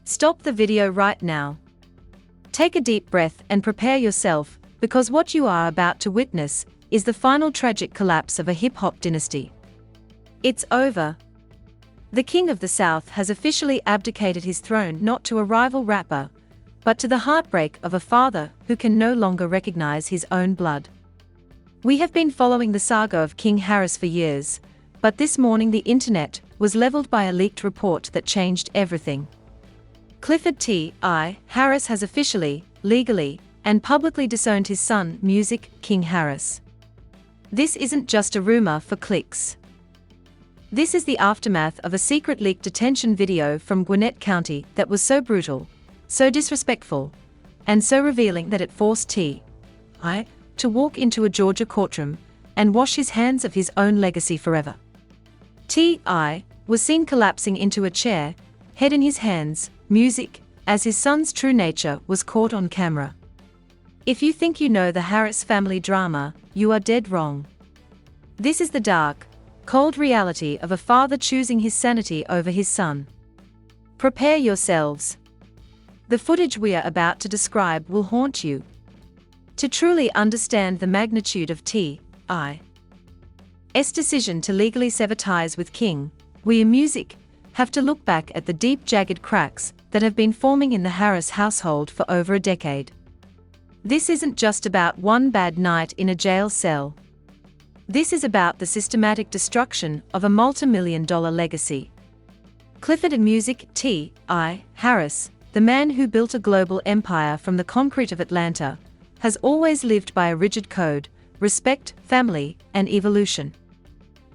Stop the video right now. Take a deep breath and prepare yourself, because what you are about to witness is the final tragic collapse of a hip-hop dynasty. It's over. The King of the South has officially abdicated his throne not to a rival rapper, but to the heartbreak of a father who can no longer recognize his own blood. We have been following the saga of King Harris for years, but this morning the internet was leveled by a leaked report that changed everything. Clifford T.I. Harris has officially, legally, and publicly disowned his son, Music King Harris. This isn't just a rumor for clicks. This is the aftermath of a secret leaked detention video from Gwinnett County that was so brutal, so disrespectful, and so revealing that it forced T.I. to walk into a Georgia courtroom and wash his hands of his own legacy forever. T.I. was seen collapsing into a chair, head in his hands, Music, as his son's true nature was caught on camera. If you think you know the Harris family drama, you are dead wrong. This is the dark, cold reality of a father choosing his sanity over his son. Prepare yourselves. The footage we are about to describe will haunt you. To truly understand the magnitude of T.I.'s decision to legally sever ties with King, we in Music have to look back at the deep jagged cracks that have been forming in the Harris household for over a decade. This isn't just about one bad night in a jail cell. This is about the systematic destruction of a multi-million-dollar legacy. Clifford and Music T.I. Harris, the man who built a global empire from the concrete of Atlanta, has always lived by a rigid code: respect, family, and evolution.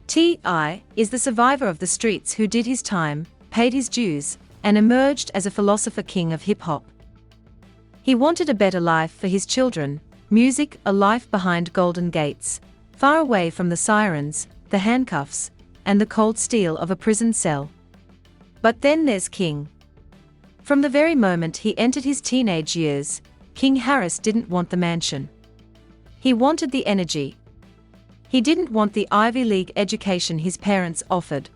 T.I. is the survivor of the streets who did his time, paid his dues, and emerged as a philosopher king of hip-hop. He wanted a better life for his children, Music, a life behind golden gates, far away from the sirens, the handcuffs, and the cold steel of a prison cell. But then there's King. From the very moment he entered his teenage years, King Harris didn't want the mansion. He wanted the energy. He didn't want the Ivy League education his parents offered.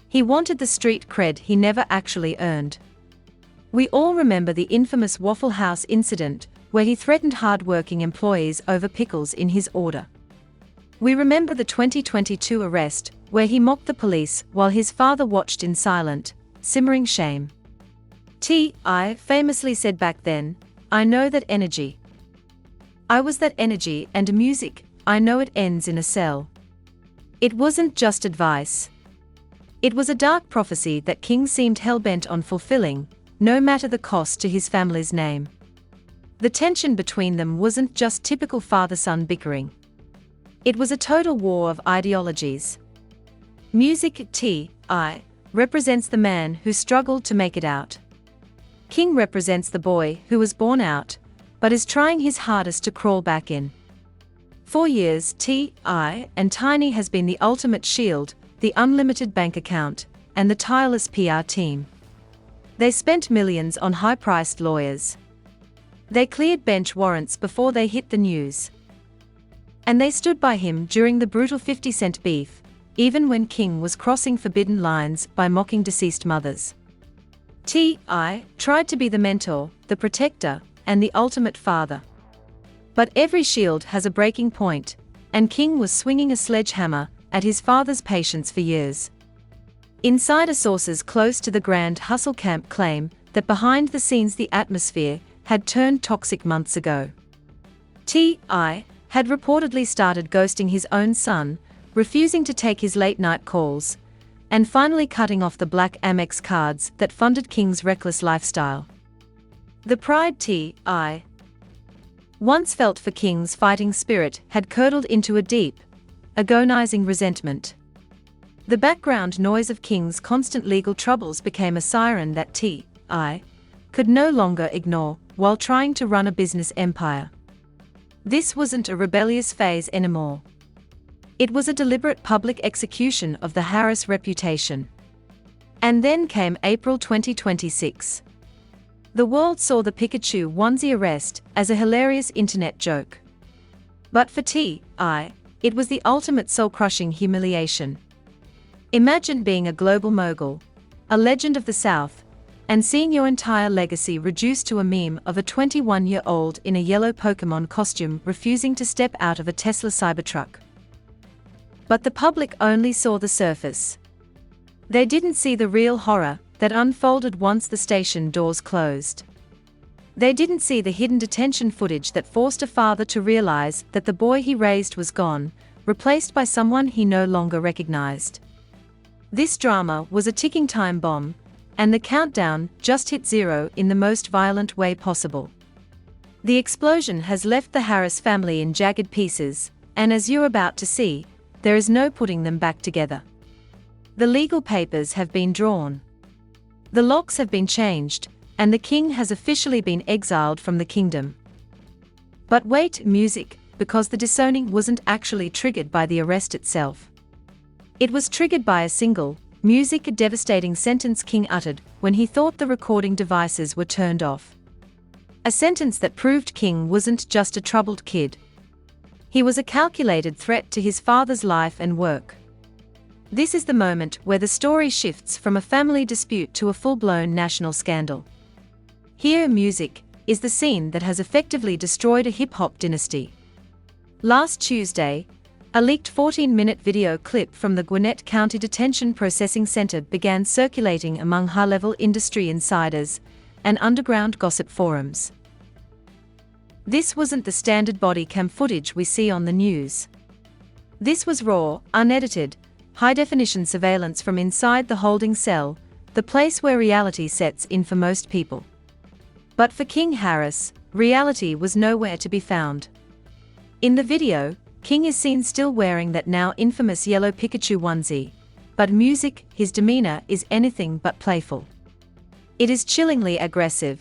He wanted the street cred he never actually earned. We all remember the infamous Waffle House incident, where he threatened hard-working employees over pickles in his order. We remember the 2022 arrest, where he mocked the police while his father watched in silent, simmering shame. T.I. famously said back then, "I know that energy. I was that energy, and Music, I know it ends in a cell." It wasn't just advice. It was a dark prophecy that King seemed hell-bent on fulfilling, no matter the cost to his family's name. The tension between them wasn't just typical father-son bickering. It was a total war of ideologies. Music T.I. represents the man who struggled to make it out. King represents the boy who was born out, but is trying his hardest to crawl back in. For years, T.I. and Tiny has been the ultimate shield, the unlimited bank account, and the tireless PR team. They spent millions on high-priced lawyers. They cleared bench warrants before they hit the news. And they stood by him during the brutal 50-cent beef, even when King was crossing forbidden lines by mocking deceased mothers. T.I. tried to be the mentor, the protector, and the ultimate father. But every shield has a breaking point, and King was swinging a sledgehammer at his father's patience for years. Insider sources close to the Grand Hustle camp claim that behind the scenes the atmosphere had turned toxic months ago. T.I. had reportedly started ghosting his own son, refusing to take his late-night calls, and finally cutting off the black Amex cards that funded King's reckless lifestyle. The pride T.I. once felt for King's fighting spirit had curdled into a deep, agonizing resentment. The background noise of King's constant legal troubles became a siren that T.I. could no longer ignore while trying to run a business empire. This wasn't a rebellious phase anymore. It was a deliberate public execution of the Harris reputation. And then came April 2026. The world saw the Pikachu onesie arrest as a hilarious internet joke. But for T.I., it was the ultimate soul-crushing humiliation. Imagine being a global mogul, a legend of the South, and seeing your entire legacy reduced to a meme of a 21-year-old in a yellow Pokémon costume refusing to step out of a Tesla Cybertruck. But the public only saw the surface. They didn't see the real horror that unfolded once the station doors closed. They didn't see the hidden detention footage that forced a father to realize that the boy he raised was gone, replaced by someone he no longer recognized. This drama was a ticking time bomb, and the countdown just hit zero in the most violent way possible. The explosion has left the Harris family in jagged pieces, and as you're about to see, there is no putting them back together. The legal papers have been drawn. The locks have been changed, and the king has officially been exiled from the kingdom. But wait, music, because the disowning wasn't actually triggered by the arrest itself. It was triggered by a single, music, a devastating sentence King uttered when he thought the recording devices were turned off. A sentence that proved King wasn't just a troubled kid. He was a calculated threat to his father's life and work. This is the moment where the story shifts from a family dispute to a full-blown national scandal. Here, music is the scene that has effectively destroyed a hip-hop dynasty. Last Tuesday, a leaked 14-minute video clip from the Gwinnett County Detention Processing Center began circulating among high-level industry insiders and underground gossip forums. This wasn't the standard body cam footage we see on the news. This was raw, unedited, high-definition surveillance from inside the holding cell, the place where reality sets in for most people. But for King Harris, reality was nowhere to be found. In the video, King is seen still wearing that now infamous yellow Pikachu onesie, but music, his demeanor is anything but playful. It is chillingly aggressive.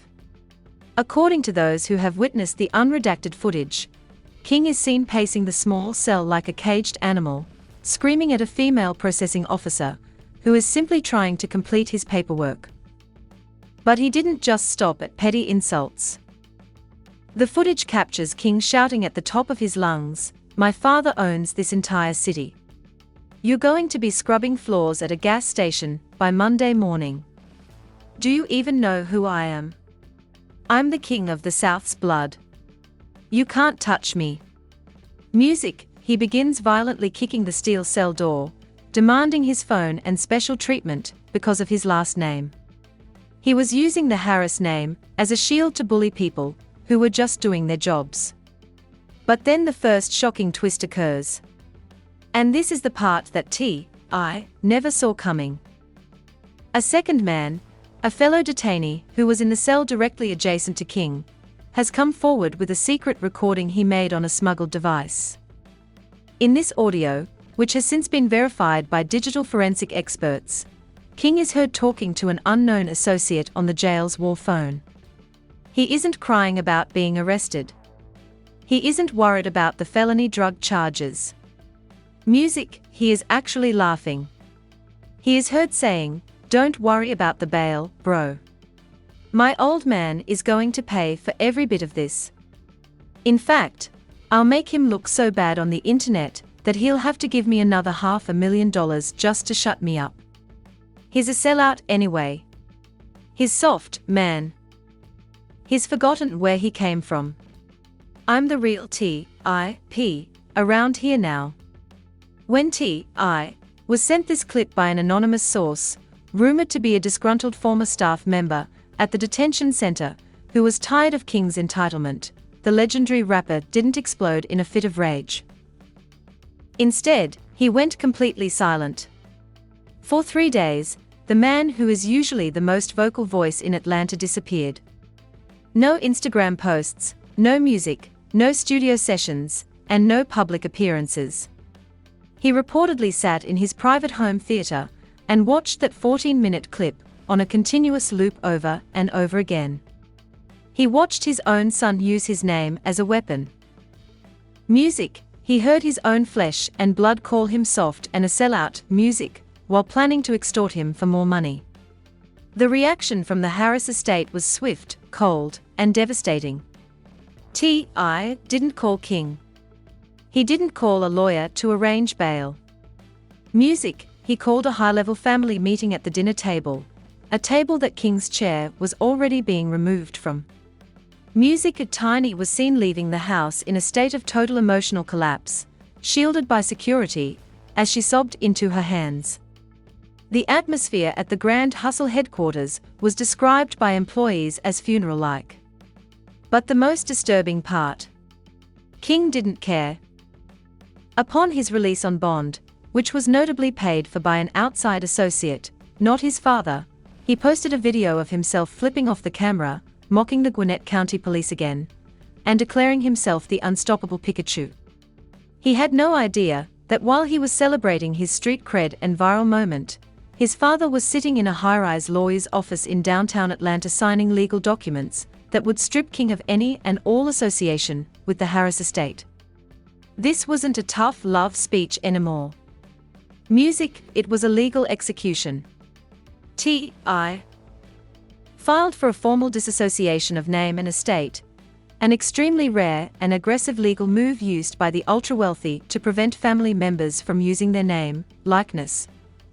According to those who have witnessed the unredacted footage, King is seen pacing the small cell like a caged animal, screaming at a female processing officer, who is simply trying to complete his paperwork. But he didn't just stop at petty insults. The footage captures King shouting at the top of his lungs, "My father owns this entire city. You're going to be scrubbing floors at a gas station by Monday morning. Do you even know who I am? I'm the king of the South's blood. You can't touch me." Music, he begins violently kicking the steel cell door, demanding his phone and special treatment because of his last name. He was using the Harris name as a shield to bully people who were just doing their jobs. But then the first shocking twist occurs. And this is the part that I never saw coming. A second man, a fellow detainee who was in the cell directly adjacent to King, has come forward with a secret recording he made on a smuggled device. In this audio, which has since been verified by digital forensic experts, King is heard talking to an unknown associate on the jail's war phone. He isn't crying about being arrested. He isn't worried about the felony drug charges. Music, he is actually laughing. He is heard saying, "Don't worry about the bail, bro. My old man is going to pay for every bit of this. In fact, I'll make him look so bad on the internet that he'll have to give me another $500,000 just to shut me up. He's a sellout anyway. He's soft, man. He's forgotten where he came from. I'm the real T.I.P. around here now." When T.I. was sent this clip by an anonymous source, rumored to be a disgruntled former staff member at the detention center, who was tired of King's entitlement, the legendary rapper didn't explode in a fit of rage. Instead, he went completely silent. For 3 days, the man who is usually the most vocal voice in Atlanta disappeared. No Instagram posts, no music, no studio sessions, and no public appearances. He reportedly sat in his private home theater and watched that 14-minute clip on a continuous loop over and over again. He watched his own son use his name as a weapon. Music, he heard his own flesh and blood call him soft and a sellout, music, while planning to extort him for more money. The reaction from the Harris estate was swift, cold, and devastating. T.I. didn't call King. He didn't call a lawyer to arrange bail. Music, he called a high-level family meeting at the dinner table, a table that King's chair was already being removed from. Music. Tiny was seen leaving the house in a state of total emotional collapse, shielded by security, as she sobbed into her hands. The atmosphere at the Grand Hustle headquarters was described by employees as funeral-like. But the most disturbing part: King didn't care. Upon his release on bond, which was notably paid for by an outside associate, not his father, he posted a video of himself flipping off the camera, mocking the Gwinnett County Police again, and declaring himself the unstoppable Pikachu. He had no idea that while he was celebrating his street cred and viral moment, his father was sitting in a high-rise lawyer's office in downtown Atlanta signing legal documents that would strip King of any and all association with the Harris estate. This wasn't a tough love speech anymore. Music. It was a legal execution. T.I. filed for a formal disassociation of name and estate, an extremely rare and aggressive legal move used by the ultra-wealthy to prevent family members from using their name, likeness,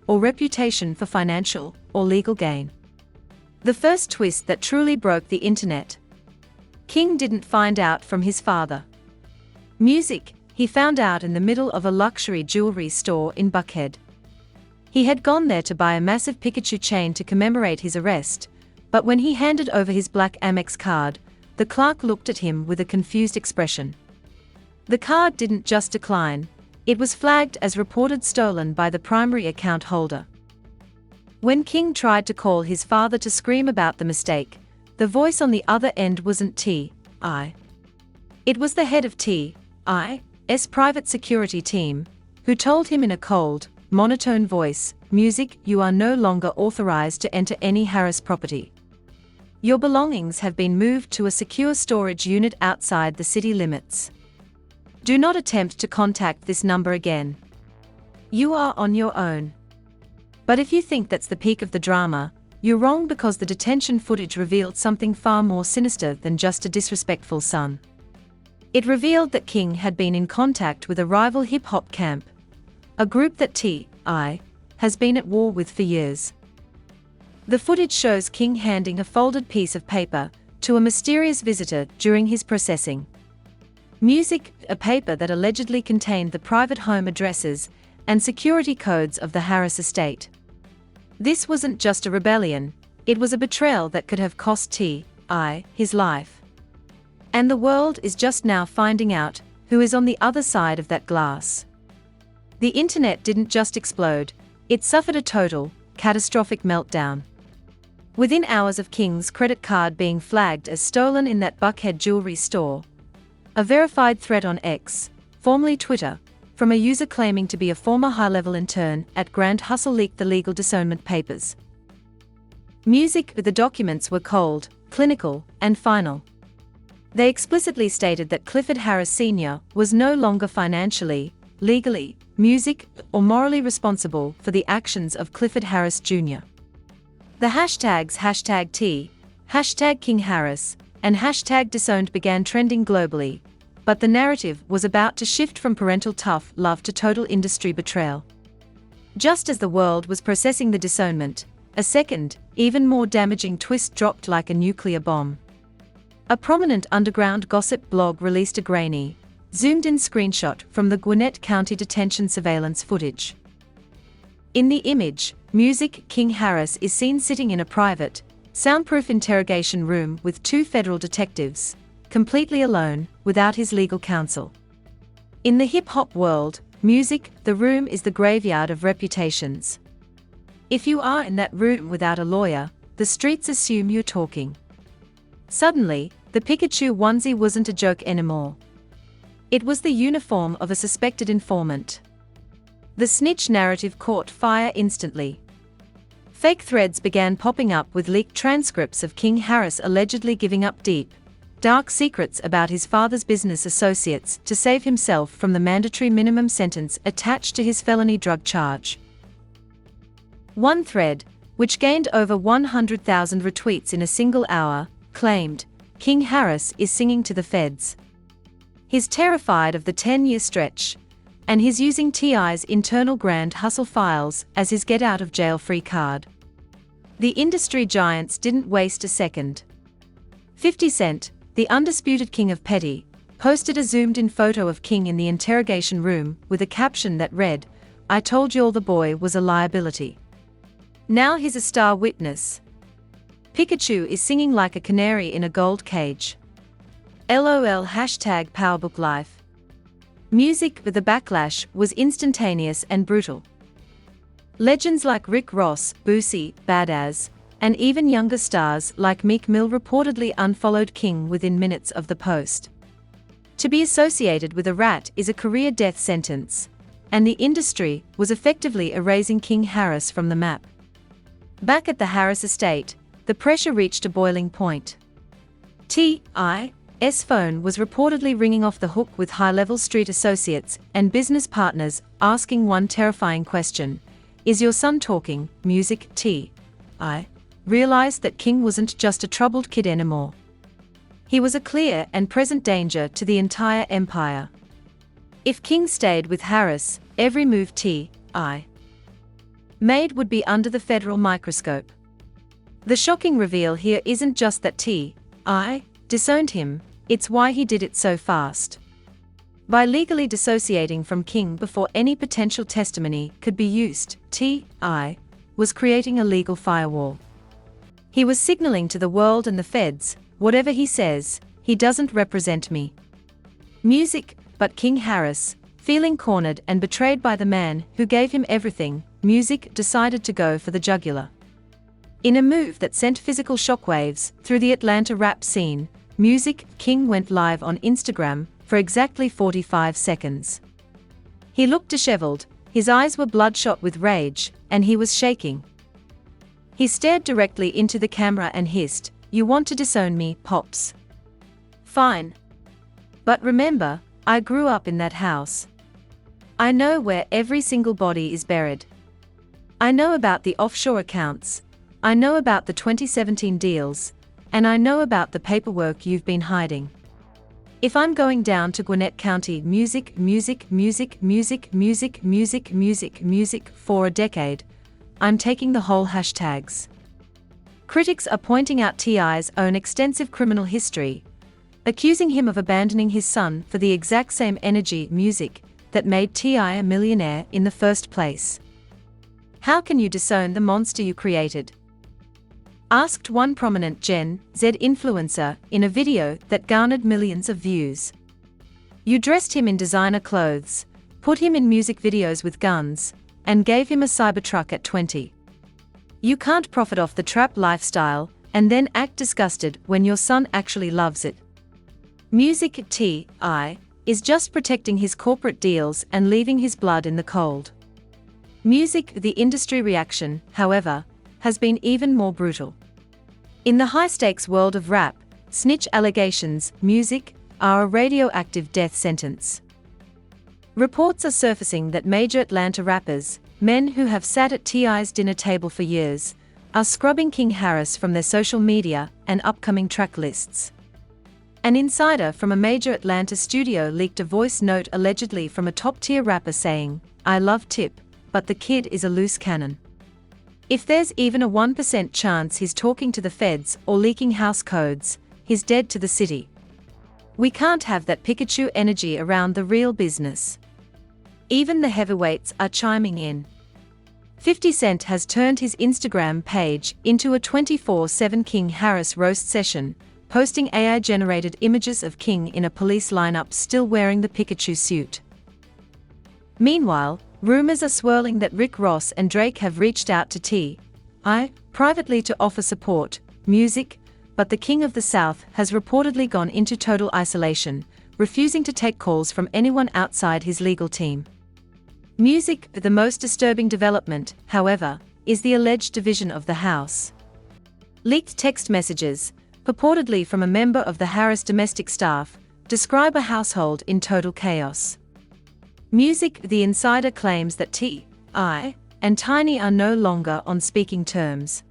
or reputation for financial or legal gain. The first twist that truly broke the internet. King didn't find out from his father. Music. He found out in the middle of a luxury jewelry store in Buckhead. He had gone there to buy a massive Pikachu chain to commemorate his arrest, but when he handed over his black Amex card, the clerk looked at him with a confused expression. The card didn't just decline, it was flagged as reported stolen by the primary account holder. When King tried to call his father to scream about the mistake, the voice on the other end wasn't T.I. It was the head of T.I.'s private security team, who told him in a cold, monotone voice, "Music, you are no longer authorized to enter any Harris property. Your belongings have been moved to a secure storage unit outside the city limits. Do not attempt to contact this number again. You are on your own." But if you think that's the peak of the drama, you're wrong, because the detention footage revealed something far more sinister than just a disrespectful son. It revealed that King had been in contact with a rival hip-hop camp, a group that T.I. has been at war with for years. The footage shows King handing a folded piece of paper to a mysterious visitor during his processing. Music. A paper that allegedly contained the private home addresses and security codes of the Harris estate. This wasn't just a rebellion, it was a betrayal that could have cost T.I. his life. And the world is just now finding out who is on the other side of that glass. The internet didn't just explode, it suffered a total, catastrophic meltdown. Within hours of King's credit card being flagged as stolen in that Buckhead jewelry store, a verified threat on X, formerly Twitter, from a user claiming to be a former high-level intern at Grand Hustle leaked the legal disownment papers. Music. The documents were cold, clinical, and final. They explicitly stated that Clifford Harris Sr. was no longer financially, legally, music, or morally responsible for the actions of Clifford Harris Jr. The hashtags #T, #KingHarris, and #disowned began trending globally, but the narrative was about to shift from parental tough love to total industry betrayal. Just as the world was processing the disownment, a second, even more damaging twist dropped like a nuclear bomb. A prominent underground gossip blog released a grainy, zoomed-in screenshot from the Gwinnett County detention surveillance footage. In the image, Music King Harris is seen sitting in a private, soundproof interrogation room with two federal detectives, completely alone, without his legal counsel. In the hip-hop world, music, the room is the graveyard of reputations. If you are in that room without a lawyer, the streets assume you're talking. Suddenly, the Pikachu onesie wasn't a joke anymore. It was the uniform of a suspected informant. The snitch narrative caught fire instantly. Fake threads began popping up with leaked transcripts of King Harris allegedly giving up deep, dark secrets about his father's business associates to save himself from the mandatory minimum sentence attached to his felony drug charge. One thread, which gained over 100,000 retweets in a single hour, claimed, "King Harris is singing to the feds. He's terrified of the 10-year stretch, and he's using T.I.'s internal Grand Hustle files as his get-out-of-jail-free card." The industry giants didn't waste a second. 50 Cent, the undisputed king of petty, posted a zoomed-in photo of King in the interrogation room with a caption that read, "I told y'all the boy was a liability. Now he's a star witness. Pikachu is singing like a canary in a gold cage. LOL #PowerBookLife." Music with the backlash was instantaneous and brutal. Legends like Rick Ross, Boosie, Badass, and even younger stars like Meek Mill reportedly unfollowed King within minutes of the post. To be associated with a rat is a career death sentence, and the industry was effectively erasing King Harris from the map. Back at the Harris estate, the pressure reached a boiling point. T.I.'s phone was reportedly ringing off the hook with high-level street associates and business partners asking one terrifying question: "Is your son talking?" Music. T.I. realized that King wasn't just a troubled kid anymore. He was a clear and present danger to the entire empire. If King stayed with Harris, every move T.I. made would be under the federal microscope. The shocking reveal here isn't just that T.I. disowned him, it's why he did it so fast. By legally dissociating from King before any potential testimony could be used, T.I. was creating a legal firewall. He was signaling to the world and the feds, "Whatever he says, he doesn't represent me." Music. But King Harris, feeling cornered and betrayed by the man who gave him everything, Music decided to go for the jugular. In a move that sent physical shockwaves through the Atlanta rap scene, Music. King went live on Instagram for exactly 45 seconds. He looked disheveled, his eyes were bloodshot with rage, and he was shaking. He stared directly into the camera and hissed, "You want to disown me, Pops? Fine. But remember, I grew up in that house. I know where every single body is buried. I know about the offshore accounts, I know about the 2017 deals, and I know about the paperwork you've been hiding. If I'm going down to Gwinnett County music for a decade, I'm taking the whole hashtags." Critics are pointing out T.I.'s own extensive criminal history, accusing him of abandoning his son for the exact same energy music that made T.I. a millionaire in the first place. "How can you disown the monster you created?" asked one prominent Gen Z influencer in a video that garnered millions of views. "You dressed him in designer clothes, put him in music videos with guns, and gave him a Cybertruck at 20. You can't profit off the trap lifestyle and then act disgusted when your son actually loves it." Music. T.I. is just protecting his corporate deals and leaving his blood in the cold. Music. The industry reaction, however, has been even more brutal. In the high-stakes world of rap, snitch allegations, music, are a radioactive death sentence. Reports are surfacing that major Atlanta rappers, men who have sat at T.I.'s dinner table for years, are scrubbing King Harris from their social media and upcoming track lists. An insider from a major Atlanta studio leaked a voice note allegedly from a top-tier rapper saying, "I love Tip, but the kid is a loose cannon. If there's even a 1% chance he's talking to the feds or leaking house codes, he's dead to the city. We can't have that Pikachu energy around the real business." Even the heavyweights are chiming in. 50 Cent has turned his Instagram page into a 24/7 King Harris roast session, posting AI-generated images of King in a police lineup still wearing the Pikachu suit. Meanwhile, rumors are swirling that Rick Ross and Drake have reached out to T.I. privately to offer support, music, but the King of the South has reportedly gone into total isolation, refusing to take calls from anyone outside his legal team. Music. The most disturbing development, however, is the alleged division of the House. Leaked text messages, purportedly from a member of the Harris domestic staff, describe a household in total chaos. Music. The insider claims that T.I. and Tiny are no longer on speaking terms.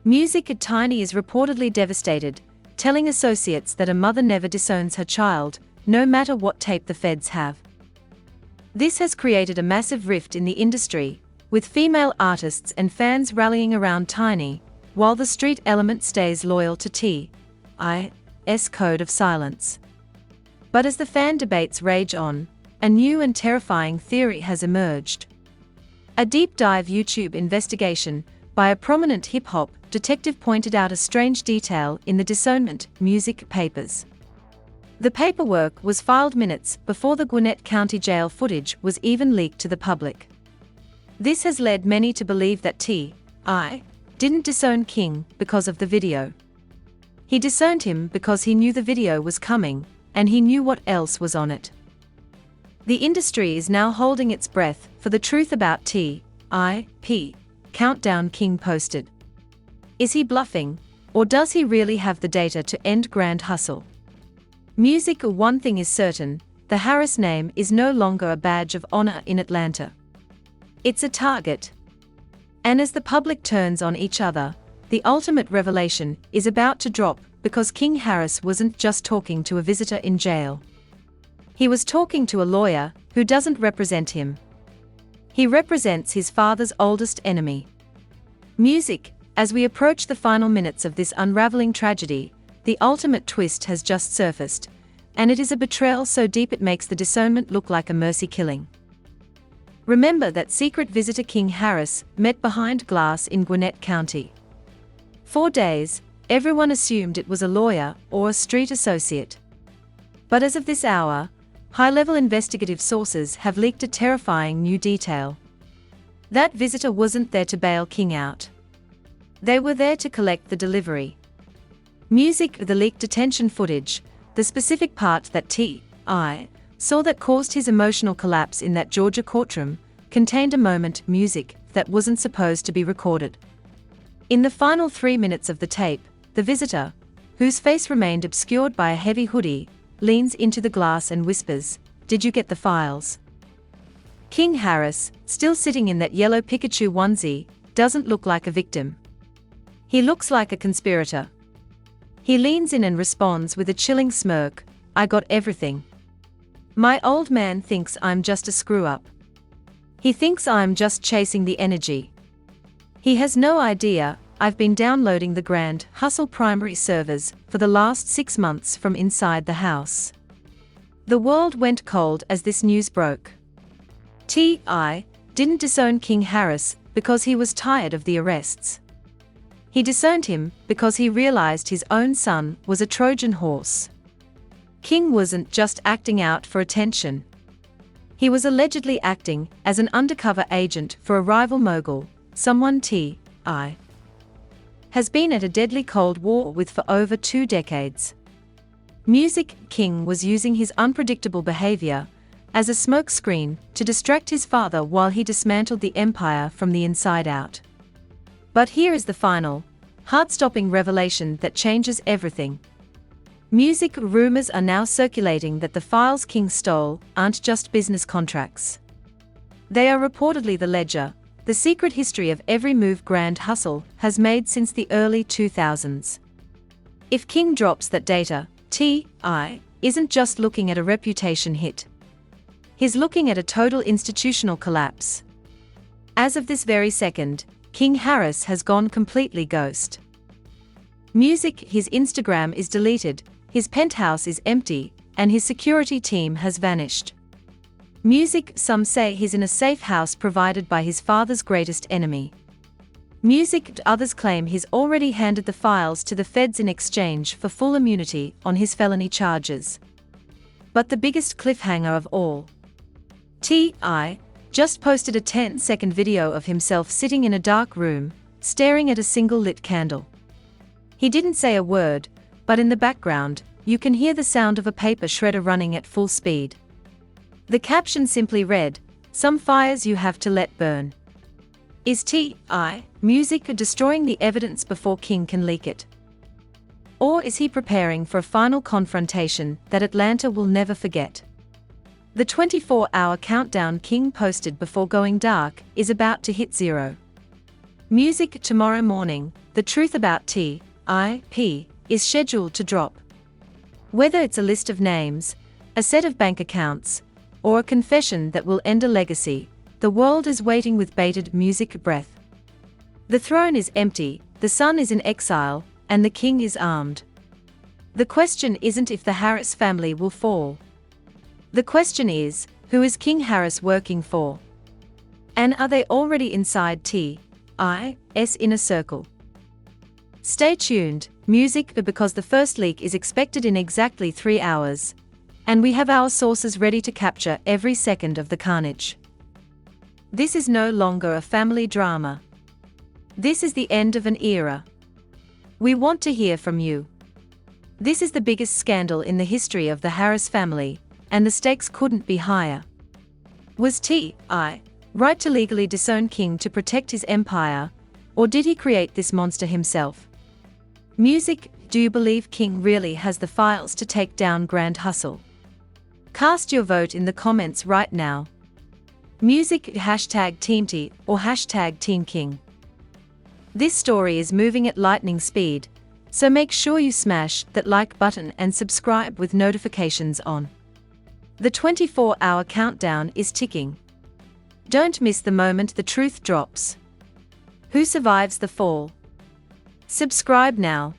Music. Tiny is reportedly devastated, telling associates that a mother never disowns her child, no matter what tape the feds have. This has created a massive rift in the industry, with female artists and fans rallying around Tiny, while the street element stays loyal to T.I.'s code of silence. But as the fan debates rage on, a new and terrifying theory has emerged. A deep dive YouTube investigation by a prominent hip-hop detective pointed out a strange detail in the Detention music papers. The paperwork was filed minutes before the Gwinnett County Jail footage was even leaked to the public. This has led many to believe that T.I. didn't disown King because of the video. He disowned him because he knew the video was coming, and he knew what else was on it. The industry is now holding its breath for the truth about T.I.P. countdown King posted. Is he bluffing, or does he really have the data to end Grand Hustle? Music. One thing is certain, the Harris name is no longer a badge of honor in Atlanta. It's a target. And as the public turns on each other, the ultimate revelation is about to drop, because King Harris wasn't just talking to a visitor in jail. He was talking to a lawyer who doesn't represent him. He represents his father's oldest enemy. Music. As we approach the final minutes of this unraveling tragedy, the ultimate twist has just surfaced, and it is a betrayal so deep it makes the disownment look like a mercy killing. Remember that secret visitor King Harris met behind glass in Gwinnett County. For days, everyone assumed it was a lawyer or a street associate. But as of this hour, high-level investigative sources have leaked a terrifying new detail. That visitor wasn't there to bail King out. They were there to collect the delivery. Music. The leaked detention footage, the specific part that T.I. saw that caused his emotional collapse in that Georgia courtroom, contained a moment music that wasn't supposed to be recorded. In the final 3 minutes of the tape, the visitor, whose face remained obscured by a heavy hoodie, leans into the glass and whispers, "Did you get the files?" King Harris, still sitting in that yellow Pikachu onesie, doesn't look like a victim. He looks like a conspirator. He leans in and responds with a chilling smirk, "I got everything. My old man thinks I'm just a screw-up. He thinks I'm just chasing the energy. He has no idea I've been downloading the Grand Hustle primary servers for the last 6 months from inside the house." The world went cold as this news broke. T.I. didn't disown King Harris because he was tired of the arrests. He disowned him because he realized his own son was a Trojan horse. King wasn't just acting out for attention. He was allegedly acting as an undercover agent for a rival mogul, someone T.I. has been at a deadly cold war with for over 2 decades. Music. King was using his unpredictable behavior as a smokescreen to distract his father while he dismantled the empire from the inside out. But here is the final, heart-stopping revelation that changes everything. Music. Rumors are now circulating that the files King stole aren't just business contracts. They are reportedly the ledger, the secret history of every move Grand Hustle has made since the early 2000s. If King drops that data, T.I. isn't just looking at a reputation hit. He's looking at a total institutional collapse. As of this very second, King Harris has gone completely ghost. Music. His Instagram is deleted, his penthouse is empty, and his security team has vanished. Music. Some say he's in a safe house provided by his father's greatest enemy. Music. Others claim he's already handed the files to the feds in exchange for full immunity on his felony charges. But the biggest cliffhanger of all. T.I. just posted a 10-second video of himself sitting in a dark room, staring at a single lit candle. He didn't say a word, but in the background, you can hear the sound of a paper shredder running at full speed. The caption simply read, "Some fires you have to let burn." Is T.I. Music destroying the evidence before King can leak it? Or is he preparing for a final confrontation that Atlanta will never forget? The 24-hour countdown King posted before going dark is about to hit zero. Music. Tomorrow morning, the truth about T.I.P. is scheduled to drop. Whether it's a list of names, a set of bank accounts, or a confession that will end a legacy, the world is waiting with bated music breath. The throne is empty, the son is in exile, and the king is armed. The question isn't if the Harris family will fall. The question is, who is King Harris working for? And are they already inside TI's inner circle? Stay tuned, music, because the first leak is expected in exactly 3 hours. And we have our sources ready to capture every second of the carnage. This is no longer a family drama. This is the end of an era. We want to hear from you. This is the biggest scandal in the history of the Harris family, and the stakes couldn't be higher. Was TI right to legally disown King to protect his empire, or did he create this monster himself? Music, do you believe King really has the files to take down Grand Hustle? Cast your vote in the comments right now. Music, hashtag Team T or hashtag Team King. This story is moving at lightning speed, so make sure you smash that like button and subscribe with notifications on. The 24-hour countdown is ticking. Don't miss the moment the truth drops. Who survives the fall? Subscribe now.